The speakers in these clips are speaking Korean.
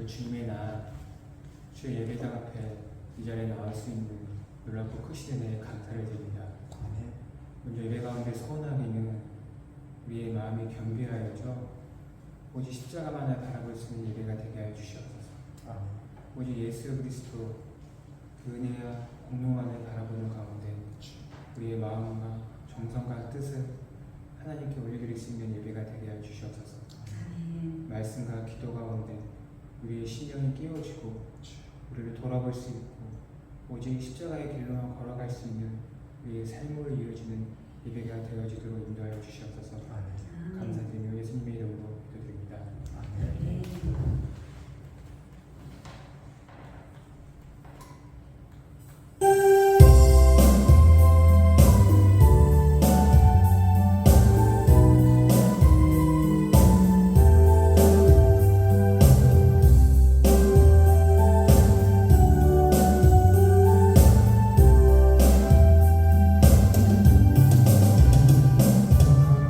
그리고 주님의 나 주의 예배당 앞에 이 자리에 나올 수 있는 놀랍고 크신 은혜에 감사를 드립니다. 먼저 예배 가운데 서운하기는 우리의 마음이 겸비하여져 오직 십자가만을 바라볼 수 있는 예배가 되게 하여 주시옵소서. 오직 예수 그리스도 그 은혜와 공로만을 바라보는 가운데 우리의 마음과 정성과 뜻을 하나님께 올려드릴 수 있는 예배가 되게 하여 주시옵소서. 말씀과 기도 가운데 우리의 신령이 깨어지고 우리를 돌아볼 수 있고 오직 십자가의 길로만 걸어갈 수 있는 우리의 삶으로 이어지는 예배가 되어지도록 인도하여 주시옵소서. 감사드리며 예수님의 이름으로 기도드립니다.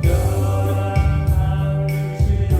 별한 하늘씩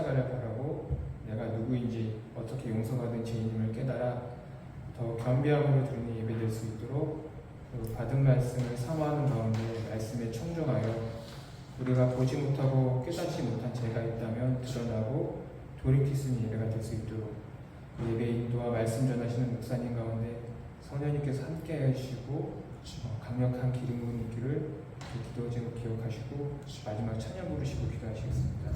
십자가를 바라고 내가 누구인지 어떻게 용서받은 죄인임을 깨달아 더 겸비함으로 드리는 예배될 수 있도록 그 받은 말씀을 사모하는 가운데 말씀에 청종하여 우리가 보지 못하고 깨닫지 못한 죄가 있다면 드러나고 돌이킬 수 있는 예배가 될 수 있도록 예배 인도와 말씀 전하시는 목사님 가운데 성령님께서 함께 해주시고 강력한 기름 부음 있기를 기도 제목 기억하시고 마지막 찬양 부르시고 기도하시겠습니다.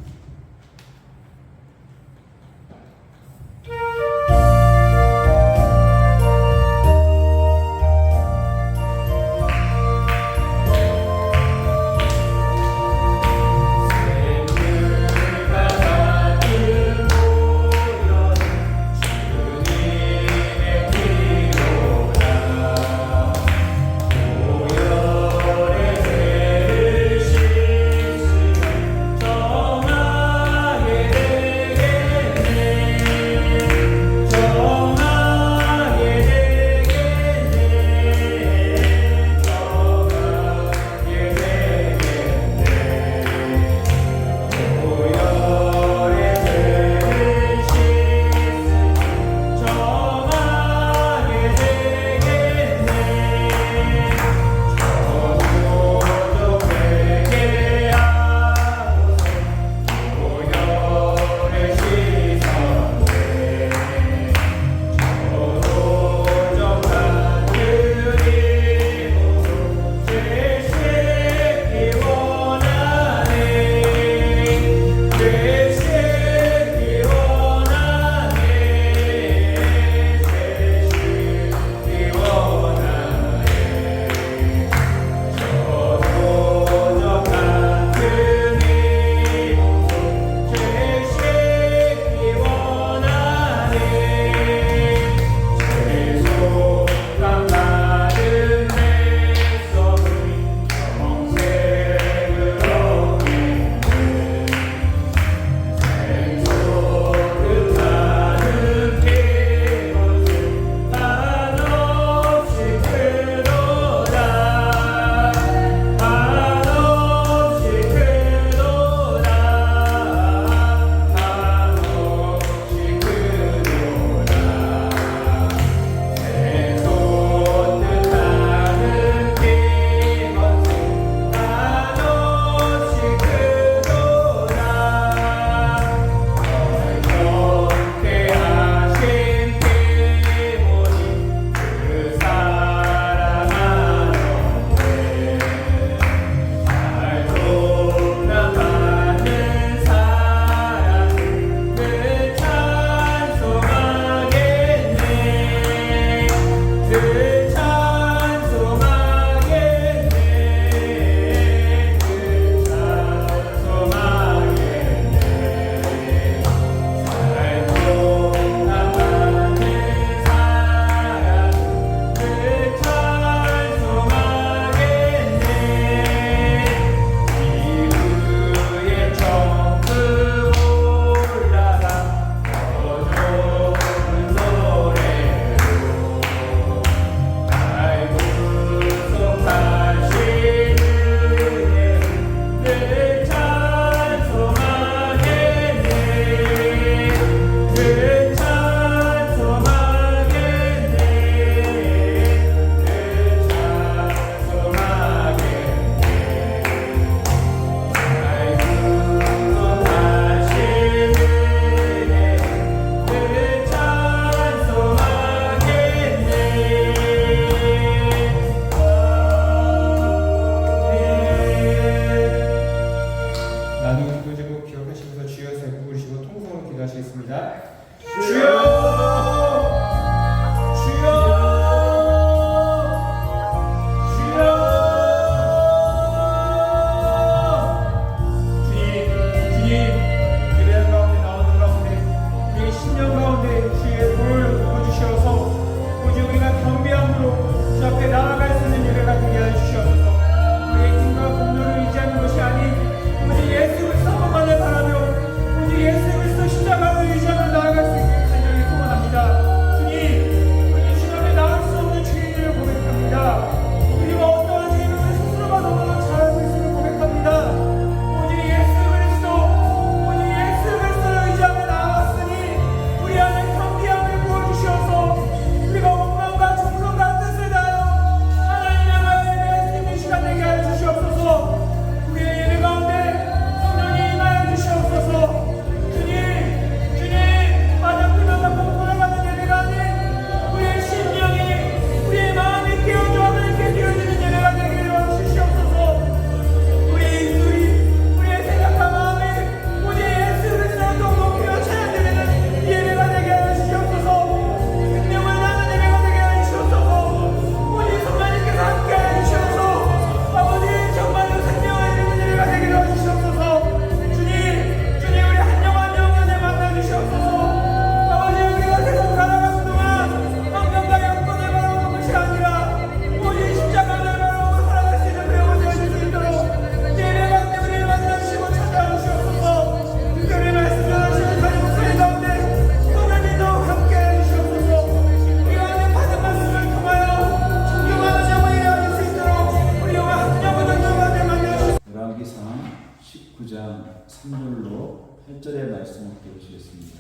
8절의 말씀 함께 보시겠습니다.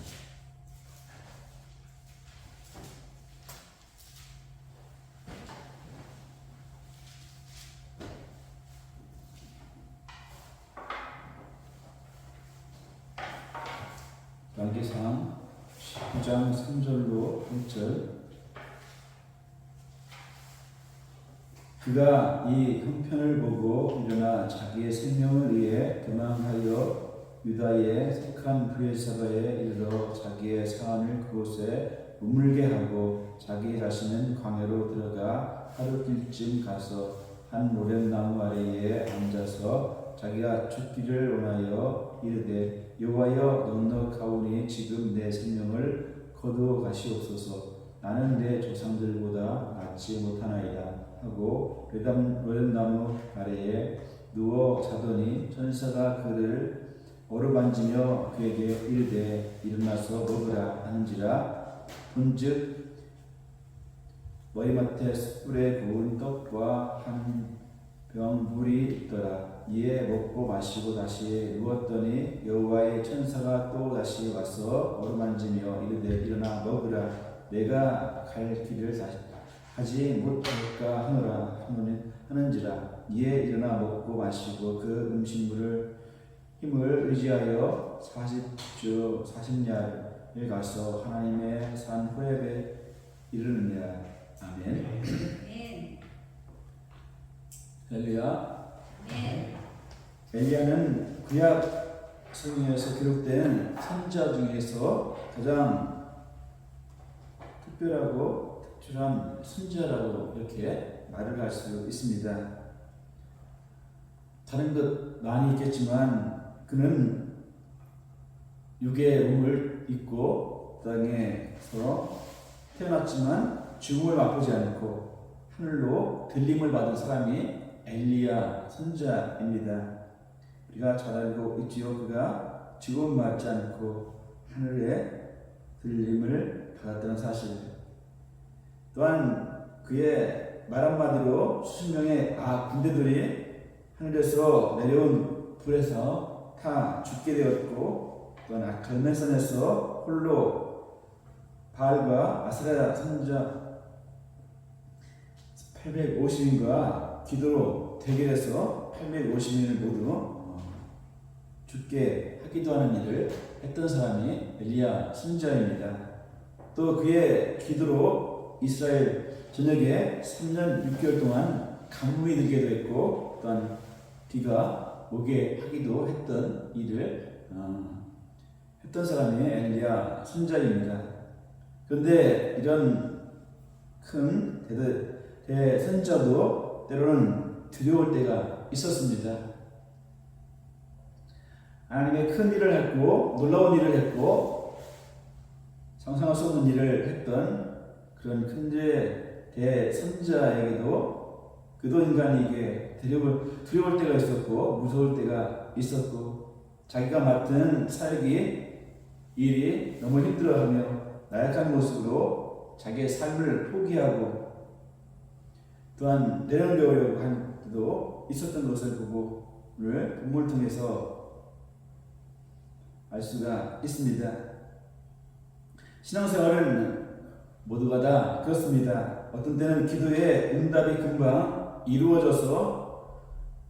말기상 19장 3절로 1절. 그가 이 형편을 보고 일어나 자기의 생명을 위해 도망하여 유다의 택한 브엘사바에 이르러 자기의 사안을 그곳에 머물게 하고 자기 자신은 광야로 들어가 하루길쯤 가서 한 모략나무 아래에 앉아서 자기가 죽기를 원하여 이르되 여호와여 넉넉하오니 지금 내 생명을 거두어 가시옵소서. 나는 내 조상들보다 낫지 못하나이다 하고 모략나무 아래에 누워 자더니 천사가 그를 어루만지며 그에게 이르되 일어나서 먹으라 하는지라. 본즉 머리맡에 숯불에 구운 떡과 한 병 물이 있더라. 이에 먹고 마시고 다시 누웠더니 여호와의 천사가 또 다시 와서 어루만지며 이르되 일어나 먹으라. 내가 갈 길을 하지 못할까 하는지라. 이에 일어나 먹고 마시고 그 음식물을 힘을 의지하여 40주 40야를 가서 하나님의 산 호렙에 이르느니라. 아멘. 엘리야는 구약 성경에서 기록된 선지자 중에서 가장 특별하고 특출한 선지자라고 이렇게 말을 할 수 있습니다. 다른 것 많이 있겠지만 그는 육의 몸을 입고 땅에서 태어났지만 죽음을 맛보지 않고 하늘로 들림을 받은 사람이 엘리야 선지자입니다. 우리가 잘 알고 있지요. 그가 죽음을 맞지 않고 하늘에 들림을 받았다는 사실. 또한 그의 말 한마디로 수십 명의 군대들이 하늘에서 내려온 불에서 다 죽게 되었고, 또한 갈멜산에서 홀로 바알과 아세라 선지자 850인과 기도로 대결해서 850인을 모두 죽게 하기도 하는 일을 했던 사람이 엘리야 선지자입니다. 또 그의 기도로 이스라엘 전역에 3년 6개월 동안 가뭄이 들게 됐고, 또한 비가 오게 하기도 했던 일을 했던 사람이 엘리야 선지자입니다. 그런데 이런 큰 대선지자도 때로는 두려울 때가 있었습니다. 하나님의 큰 일을 했고 놀라운 일을 했고 상상할 수 없는 일을 했던 그런 큰 대선지자에게도 그도 인간에게 두려울 때가 있었고 무서울 때가 있었고 자기가 맡은 사역이 일이 너무 힘들어하며 나약한 모습으로 자기의 삶을 포기하고 또한 내려놓으려고 한 때도 있었던 것을 오늘 본문을 통해서 알 수가 있습니다. 신앙생활은 모두가 다 그렇습니다. 어떤 때는 기도의 응답이 금방 이루어져서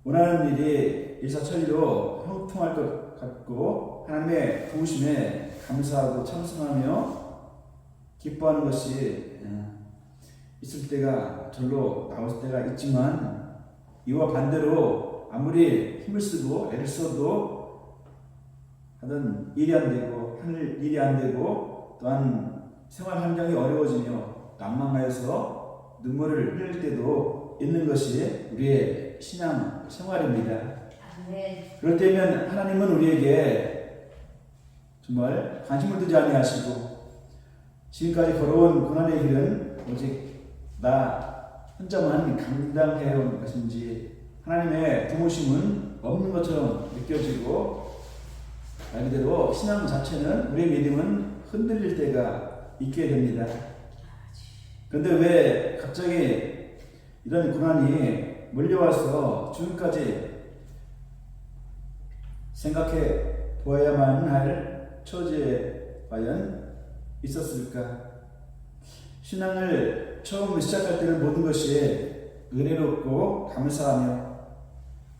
원하는 일이 일사천리로 형통할 것 같고 하나님의 도우심에 감사하고 참선하며 기뻐하는 것이 있을 때가 절로 나올 때가 있지만 이와 반대로 아무리 힘을 쓰고 애를 써도 하던 일이 안 되고 하늘 일이 안 되고 또한 생활 환경이 어려워지며 난망하여서 눈물을 흘릴 때도 있는 것이 우리의 신앙 생활입니다. 그럴 때면 하나님은 우리에게 정말 관심을 두지 아니하시고 지금까지 걸어온 고난의 길은 오직 나 혼자만 감당해온 것인지 하나님의 도우심은 없는 것처럼 느껴지고 말 그대로 신앙 자체는 우리의 믿음은 흔들릴 때가 있게 됩니다. 그런데 왜 갑자기 이런 고난이 몰려와서 지금까지 생각해 보아야만 할 처지에 과연 있었을까? 신앙을 처음 시작할 때는 모든 것이 은혜롭고 감사하며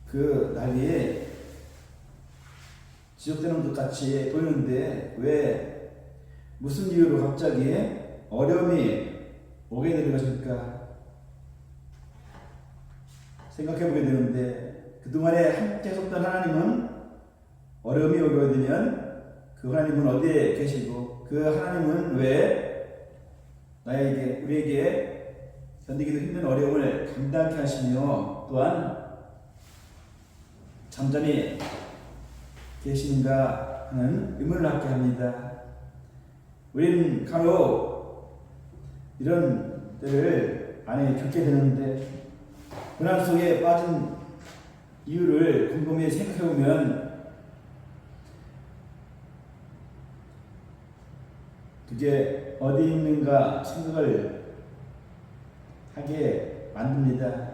그 날이 지속되는 것 같이 보이는데 왜 무슨 이유로 갑자기 어려움이 오게 되는 것일까 생각해 보게 되는데 그동안에 함께 하셨던 하나님은 어려움이 오게 되면 그 하나님은 어디에 계시고 그 하나님은 왜 우리에게 견디기도 힘든 어려움을 감당케 하시며 또한 잠잠히 계시는가 하는 의문을 갖게 합니다. 우리는 간혹 이런 때를 안에 겪게 되는데 고난 속에 빠진 이유를 곰곰이 생각해보면 그게 어디 있는가 생각을 하게 만듭니다.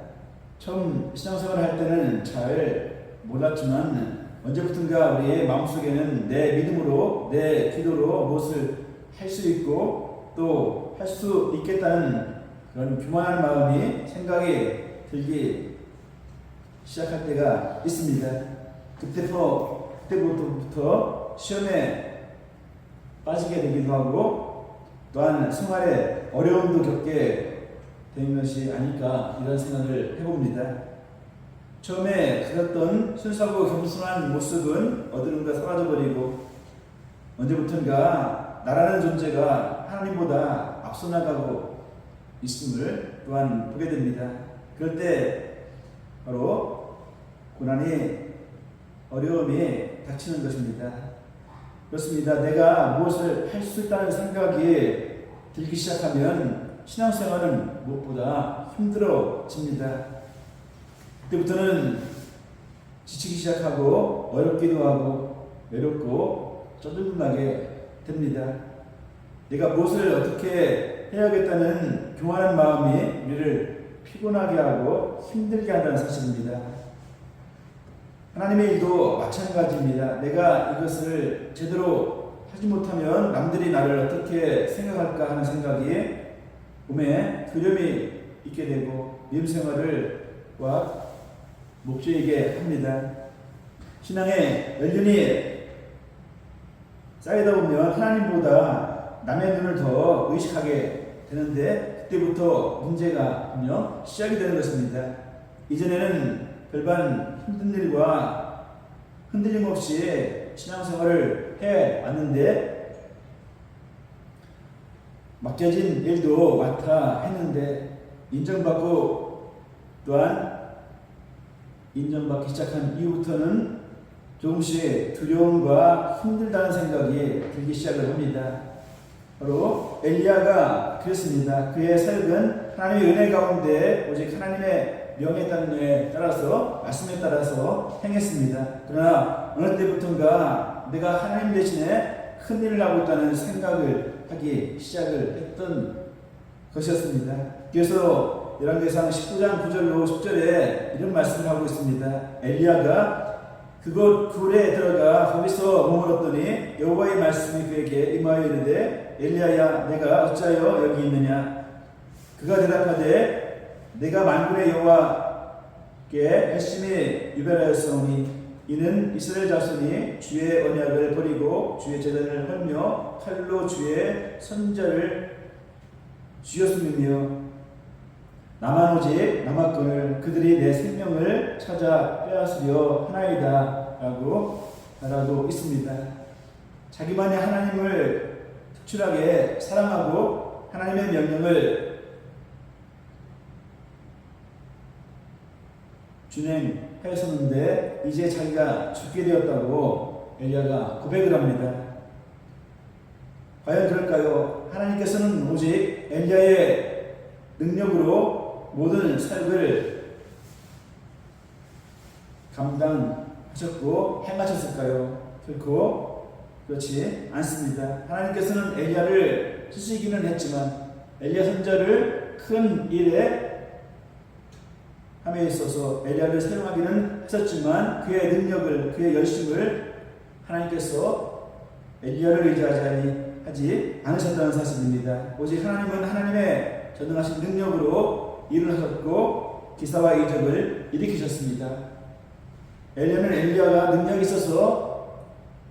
처음 신앙생활을 할 때는 잘 몰랐지만 언제부턴가 우리의 마음속에는 내 믿음으로 내 기도로 무엇을 할 수 있고 또 할 수 있겠다는 그런 교만한 마음이 생각이 들기 시작할 때가 있습니다. 그때부터 시험에 빠지게 되기도 하고 또한 생활에 어려움도 겪게 되는 것이 아닐까 이런 생각을 해봅니다. 처음에 가졌던 순수하고 겸손한 모습은 어디론가 사라져버리고 언제부턴가 나라는 존재가 하나님보다 앞서 나가고 있음을 또한 보게 됩니다. 그럴 때 바로 고난이 어려움이 닥치는 것입니다. 그렇습니다. 내가 무엇을 할 수 있다는 생각이 들기 시작하면 신앙생활은 무엇보다 힘들어집니다. 그때부터는 지치기 시작하고 어렵기도 하고 외롭고 쩌들분하게 됩니다. 내가 무엇을 어떻게 해야겠다는 교만한 마음이 우리를 피곤하게 하고 힘들게 한다는 사실입니다. 하나님의 일도 마찬가지입니다. 내가 이것을 제대로 하지 못하면 남들이 나를 어떻게 생각할까 하는 생각이 몸에 두려움이 있게 되고 믿음생활을 묵죄이게 합니다. 신앙에 연륜이 쌓이다 보면 하나님보다 남의 눈을 더 의식하게 되는데 그때부터 문제가 분명 시작이 되는 것입니다. 이전에는 별반 힘든 일과 흔들림 없이 신앙생활을 해왔는데 맡겨진 일도 맡아 했는데 인정받고 또한 인정받기 시작한 이후부터는 조금씩 두려움과 힘들다는 생각이 들기 시작을 합니다. 바로 엘리야가 그랬습니다. 그의 사역은 하나님의 은혜 가운데 오직 하나님의 명에 따라서 말씀에 따라서 행했습니다. 그러나 어느 때부터인가 내가 하나님 대신에 큰 일을 하고 있다는 생각을 하기 시작을 했던 것이었습니다. 그래서 열왕기상 19장 9절로 10절에 이런 말씀을 하고 있습니다. 엘리야가 그곳 굴에 들어가 거기서 머물었더니 여호와의 말씀이 그에게 임하여 이르되 엘리야야 내가 어찌하여 여기 있느냐. 그가 대답하되 내가 만군의 여호와께 열심히 유별하였사오니 이는 이스라엘 자손이 주의 언약을 버리고 주의 제단을 헐며 칼로 주의 선자를 죽였음이며 나만 오직 남았거늘 그들이 내 생명을 찾아 빼앗으려 하나이다 라고 말하고 있습니다. 자기만이 하나님을 특출하게 사랑하고 하나님의 명령을 준행하였었는데 이제 자기가 죽게 되었다고 엘리야가 고백을 합니다. 과연 그럴까요? 하나님께서는 오직 엘리야의 능력으로 모든 사역을 감당하셨고 행하셨을까요? 결코 그렇지 않습니다. 하나님께서는 엘리야를 쓰시기는 했지만 엘리야 선자를 큰 일에 함에 있어서 엘리야를 사용하기는 했었지만 그의 능력을 그의 열심을 하나님께서 엘리야를 의지하지 않으셨다는 사실입니다. 오직 하나님은 하나님의 전능하신 능력으로 일을 하셨고 기사와 이적을 일으키셨습니다. 엘리야는 엘리야가 능력이 있어서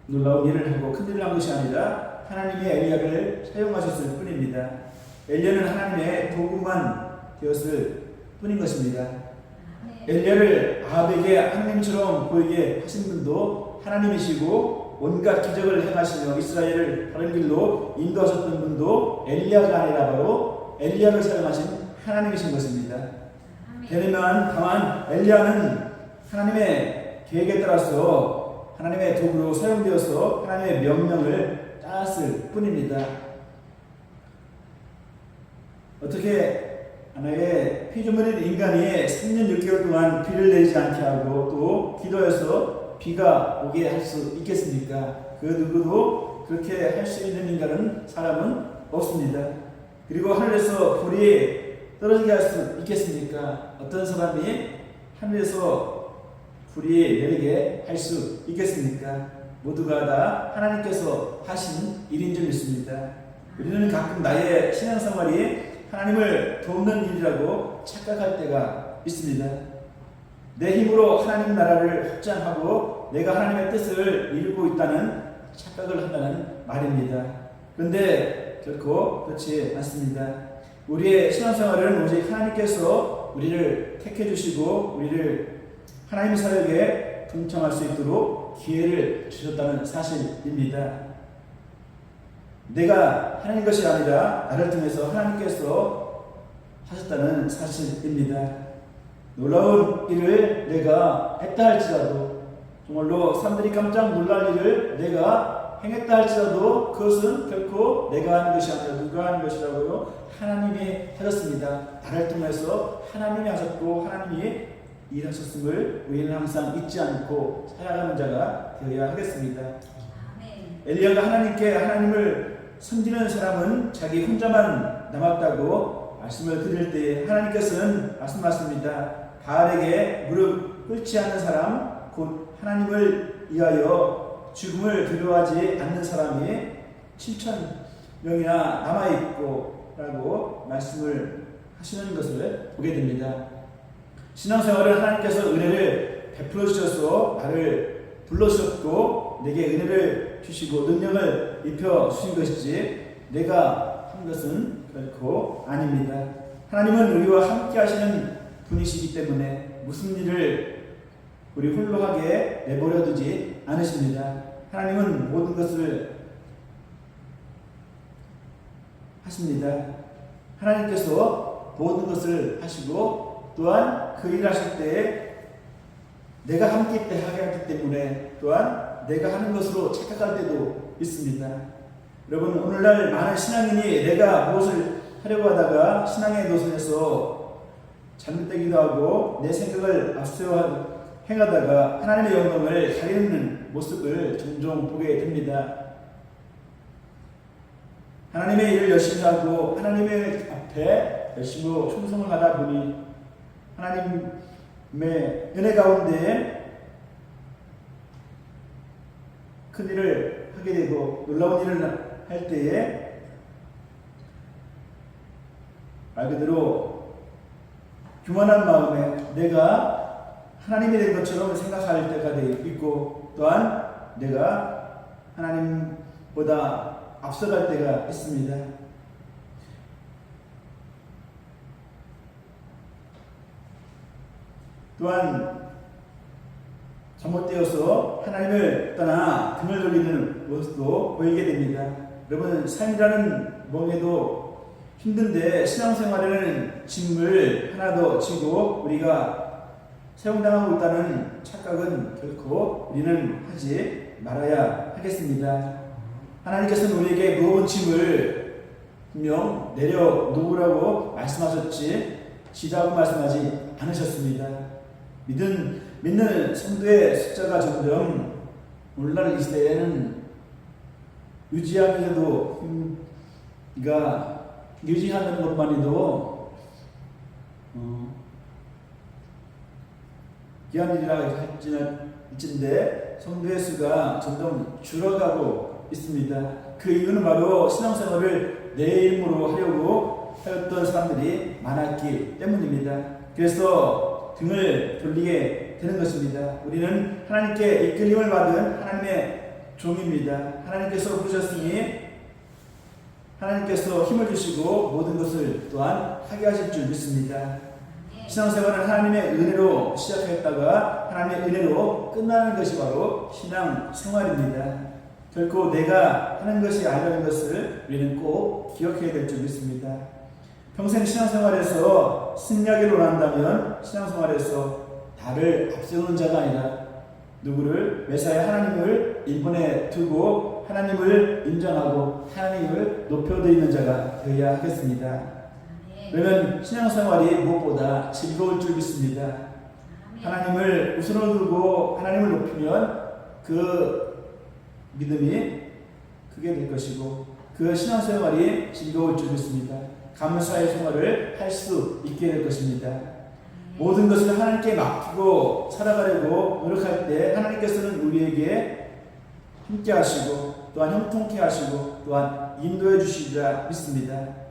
놀라운 일을 하고 큰 일을 한 것이 아니라 하나님이 엘리야를 사용하셨을 뿐입니다. 엘리야는 하나님의 도구만 되었을 뿐인 것입니다. 엘리야를 아합에게 하나님처럼 보이게 하신 분도 하나님이시고 온갖 기적을 행하시며 이스라엘을 바른 길로 인도하셨던 분도 엘리야가 아니라 바로 엘리야를 사용하신 하나님이신 것입니다. 다만 엘리야는 하나님의 계획에 따라서 하나님의 도구로 사용되어서 하나님의 명령을 따랐을 뿐입니다. 어떻게 하나의 피조물인 인간이 3년 6개월 동안 비를 내리지 않게 하고 또 기도해서 비가 오게 할 수 있겠습니까? 그 누구도 그렇게 할 수 있는 사람은 없습니다. 그리고 하늘에서 불이 떨어지게 할 수 있겠습니까? 어떤 사람이 하늘에서 불이 내리게 할 수 있겠습니까? 모두가 다 하나님께서 하신 일인 줄 믿습니다. 우리는 가끔 나의 신앙생활이 하나님을 돕는 일이라고 착각할 때가 있습니다. 내 힘으로 하나님 나라를 확장하고 내가 하나님의 뜻을 이루고 있다는 착각을 한다는 말입니다. 그런데 결코 그렇지 않습니다. 우리의 신앙생활은 오직 하나님께서 우리를 택해 주시고 우리를 하나님 사역에 동참할 수 있도록 기회를 주셨다는 사실입니다. 내가 하나님 것이 아니라 나를 통해서 하나님께서 하셨다는 사실입니다. 놀라운 일을 내가 했다 할지라도 정말로 사람들이 깜짝 놀랄 일을 내가 행했다 할지라도 그것은 결코 내가 하는 것이 아니라 누가 하는 것이라고요? 하나님이 하셨습니다. 나를 통해서 하나님이 하셨고 하나님이 일하셨음을 우리는 항상 잊지 않고 살아가는 자가 되어야 하겠습니다. 엘리야가 하나님을 섬기는 사람은 자기 혼자만 남았다고 말씀을 드릴 때 하나님께서는 말씀하십니다. 바알에게 무릎 꿇지 않는 사람 곧 하나님을 위하여 죽음을 두려워하지 않는 사람이 7,000명이나 남아있고 라고 말씀을 하시는 것을 보게 됩니다. 신앙생활은 하나님께서 은혜를 베풀어 주셔서 나를 불러주셨고 내게 은혜를 주시고 능력을 입혀 주신 것이지 내가 한 것은 결코 아닙니다. 하나님은 우리와 함께 하시는 분이시기 때문에 무슨 일을 우리 홀로 하게 내버려 두지 않으십니다. 하나님은 모든 것을 하십니다. 하나님께서 모든 것을 하시고 또한 그 일 하실 때에 내가 함께 때 하게 하기 때문에 또한 내가 하는 것으로 착각할 때도 있습니다. 여러분 오늘날 많은 신앙인이 내가 무엇을 하려고 하다가 신앙의 노선에서 잘못되기도 하고 내 생각을 앞세워 행하다가 하나님의 영광을 가리는 모습을 종종 보게 됩니다. 하나님의 일을 열심히 하고 하나님의 앞에 열심히 충성을 하다 보니 하나님의 은혜 가운데 큰 일을 하게 되고 놀라운 일을 할 때에 말 그대로 교만한 마음에 내가 하나님이 된 것처럼 생각할 때가 있고 또한 내가 하나님보다 앞서갈 때가 있습니다. 또한 잘못되어서 하나님을 떠나 등을 돌리는 모습도 보이게 됩니다. 여러분 삶이라는 멍에도 힘든데 신앙생활에는 짐을 하나 더 지고 우리가 사용당하고 있다는 착각은 결코 우리는 하지 말아야 하겠습니다. 하나님께서는 우리에게 무거운 짐을 분명 내려놓으라고 말씀하셨지 지라고 말씀하지 않으셨습니다. 믿는 성도의 숫자가 점점 오늘날 이 시대에는 유지하기에도 유지하는 것만이도 귀한 일이라 할지인데 성도의 수가 점점 줄어가고 있습니다. 그 이유는 바로 신앙생활을 내 힘으로 하려고 하였던 사람들이 많았기 때문입니다. 그래서 등을 돌리게 되는 것입니다. 우리는 하나님께 이끌림을 받은 하나님의 종입니다. 하나님께서 부르셨으니 하나님께서 힘을 주시고 모든 것을 또한 하게 하실 줄 믿습니다. 신앙생활은 하나님의 은혜로 시작했다가 하나님의 은혜로 끝나는 것이 바로 신앙생활입니다. 결코 내가 하는 것이 아니라는 것을 우리는 꼭 기억해야 될 줄 믿습니다. 평생 신앙생활에서 승리하기로 한다면 신앙생활에서 나를 앞세우는 자가 아니라 누구를 메사야 하나님을 일본에 두고 하나님을 인정하고 하나님을 높여드리는 자가 되어야 하겠습니다. 그러면 신앙생활이 무엇보다 즐거울 줄 믿습니다. 하나님을 우선으로 두고 하나님을 높이면 그 믿음이 크게 될 것이고 그 신앙생활이 즐거울 줄 믿습니다. 감사의 생활을 할 수 있게 될 것입니다. 모든 것을 하나님께 맡기고 살아가려고 노력할 때 하나님께서는 우리에게 함께 하시고 또한 형통케 하시고 또한 인도해 주시리라 믿습니다.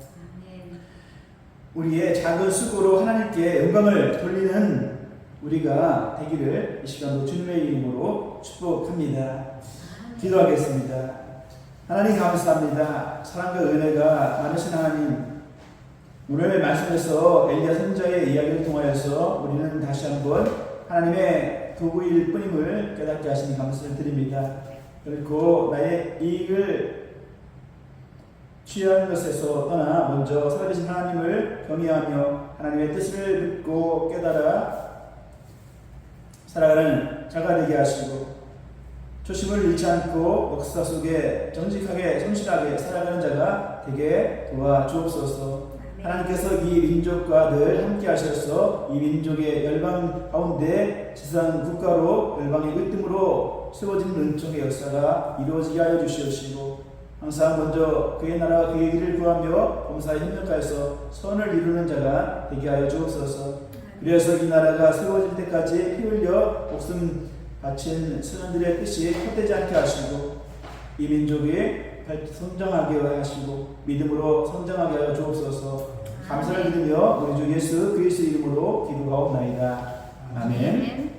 우리의 작은 수고로 하나님께 영광을 돌리는 우리가 되기를 이 시간도 주님의 이름으로 축복합니다. 기도하겠습니다. 하나님 감사합니다. 사랑과 은혜가 많으신 하나님, 오늘 말씀에서 엘리야 선지자의 이야기를 통하여서 우리는 다시 한번 하나님의 도구일 뿐임을 깨닫게 하시니 감사를 드립니다. 그리고 나의 이익을 취하는 것에서 떠나 먼저 살아계신 하나님을 경외하며 하나님의 뜻을 믿고 깨달아 살아가는 자가 되게 하시고 초심을 잃지 않고 역사 속에 정직하게 성실하게 살아가는 자가 되게 도와주옵소서. 하나님께서 이 민족과 늘 함께 하셔서 이 민족의 열방 가운데 지상 국가로 열방의 으뜸으로 세워지는 은총의 역사가 이루어지게 하여 주시옵시고 항상 먼저 그의 나라와 그의 길을 구하며 범사에 협력하여서 선을 이루는 자가 되게 하여 주옵소서. 그래서 이 나라가 세워질 때까지 피 흘려 목숨 바친 선원들의 뜻이 헛되지 않게 하시고 이 민족이 성장하게 하시고 믿음으로 성장하게 하여 주옵소서. 감사를 드리며 우리 주 예수 그리스도 이름으로 기도하옵나이다. 아멘.